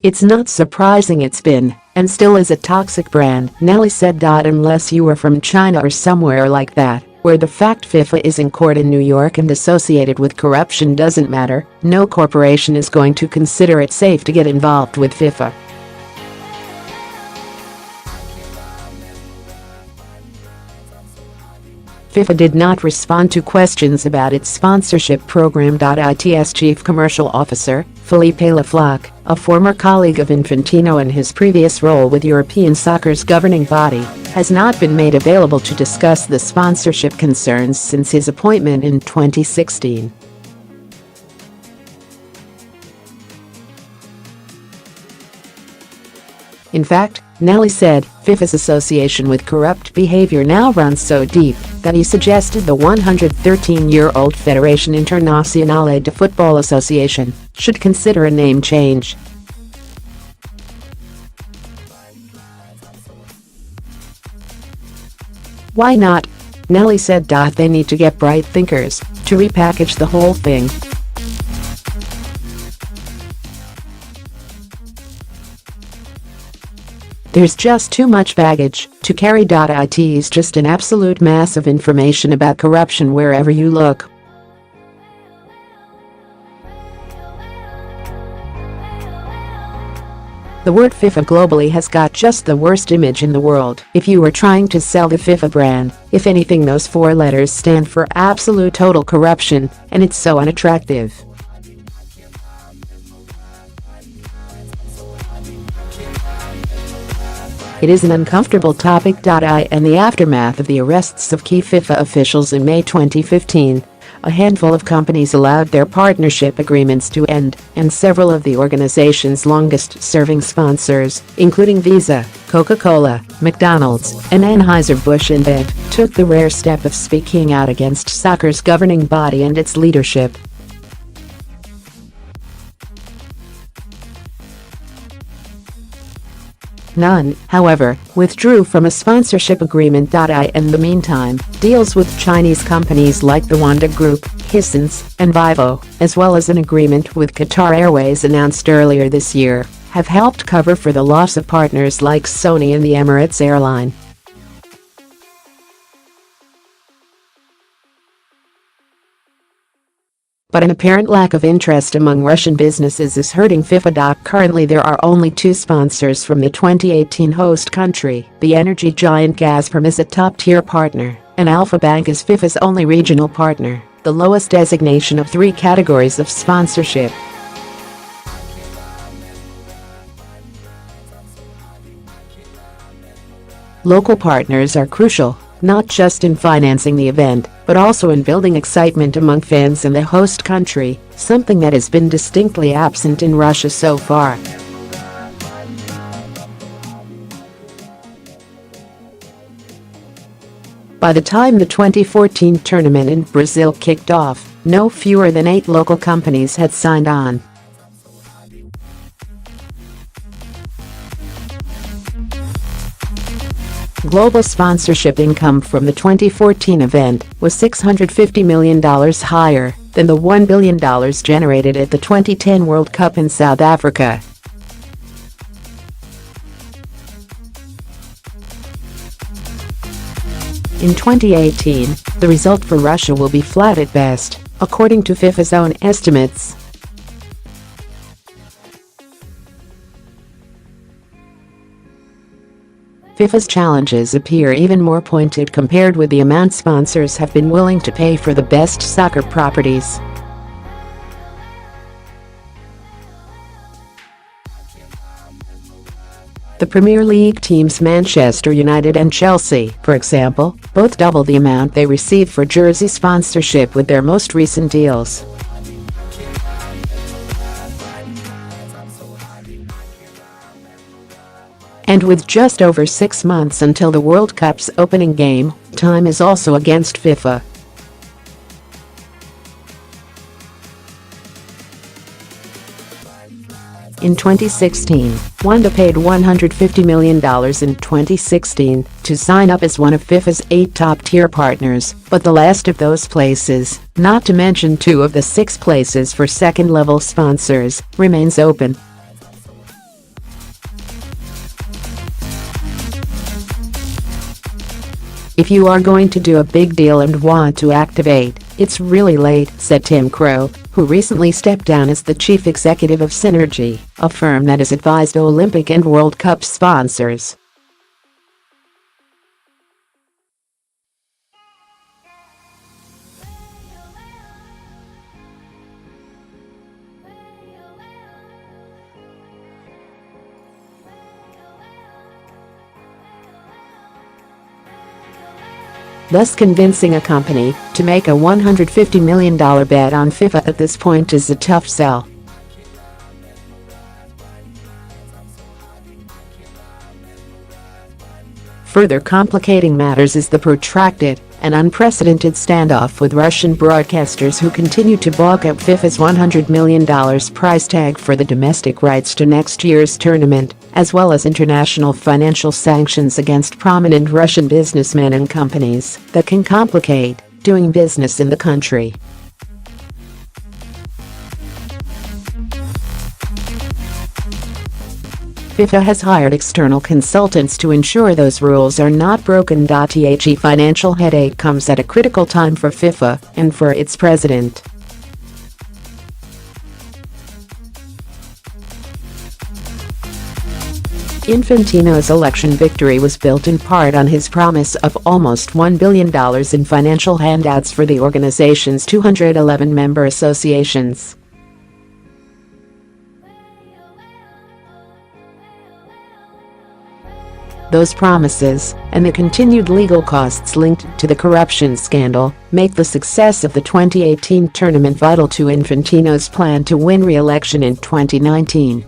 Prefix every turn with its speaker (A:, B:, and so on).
A: It's not surprising it's been, and still is, a toxic brand, Nelly said. Unless you are from China or somewhere like that, where the fact FIFA is in court in New York and associated with corruption doesn't matter, no corporation is going to consider it safe to get involved with FIFA. FIFA did not respond to questions about its sponsorship program. Its chief commercial officer, Felipe Laflaque, a former colleague of Infantino in his previous role with European soccer's governing body, has not been made available to discuss the sponsorship concerns since his appointment in 2016. In fact, Nelly said, FIFA's association with corrupt behavior now runs so deep that he suggested the 113-year-old Fédération Internationale de Football Association should consider a name change. Why not? Nelly said. They need to get bright thinkers to repackage the whole thing. There's just too much baggage to carry. It is just an absolute mass of information about corruption wherever you look. The word FIFA globally has got just the worst image in the world. If you are trying to sell the FIFA brand, if anything, those four letters stand for absolute total corruption, and it's so unattractive. It is an uncomfortable topic. In the aftermath of the arrests of key FIFA officials in May 2015, a handful of companies allowed their partnership agreements to end, and several of the organization's longest-serving sponsors, including Visa, Coca-Cola, McDonald's, and Anheuser-Busch InBev, took the rare step of speaking out against soccer's governing body and its leadership. None, however, withdrew from a sponsorship agreement. In the meantime, deals with Chinese companies like the Wanda Group, Hisense, and Vivo, as well as an agreement with Qatar Airways announced earlier this year, have helped cover for the loss of partners like Sony and the Emirates airline. But an apparent lack of interest among Russian businesses is hurting FIFA. Currently there are only two sponsors from the 2018 host country. The energy giant Gazprom is a top-tier partner, and Alfa Bank is FIFA's only regional partner, the lowest designation of three categories of sponsorship. Local partners are crucial, not just in financing the event, but also in building excitement among fans in the host country, something that has been distinctly absent in Russia so far. By the time the 2014 tournament in Brazil kicked off, no fewer than 8 local companies had signed on. Global sponsorship income from the 2014 event was $650 million higher than the $1 billion generated at the 2010 World Cup in South Africa. In 2018, the result for Russia will be flat at best, according to FIFA's own estimates. FIFA's challenges appear even more pointed compared with the amount sponsors have been willing to pay for the best soccer properties. The Premier League teams Manchester United and Chelsea, for example, both double the amount they receive for jersey sponsorship with their most recent deals. And with just over 6 months until the World Cup's opening game, time is also against FIFA. In 2016, Wanda paid $150 million in 2016 to sign up as one of FIFA's 8 top-tier partners, but the last of those places, not to mention 2 of the 6 places for second-level sponsors, remains open. "If you are going to do a big deal and want to activate, it's really late," said Tim Crow, who recently stepped down as the chief executive of Synergy, a firm that has advised Olympic and World Cup sponsors. Thus convincing a company to make a $150 million bet on FIFA at this point is a tough sell. Further complicating matters is the protracted and unprecedented standoff with Russian broadcasters who continue to balk at FIFA's $100 million price tag for the domestic rights to next year's tournament, as well as international financial sanctions against prominent Russian businessmen and companies that can complicate doing business in the country. FIFA has hired external consultants to ensure those rules are not broken. The financial headache comes at a critical time for FIFA and for its president. Infantino's election victory was built in part on his promise of almost $1 billion in financial handouts for the organization's 211 member associations. Those promises, and the continued legal costs linked to the corruption scandal, make the success of the 2018 tournament vital to Infantino's plan to win re-election in 2019.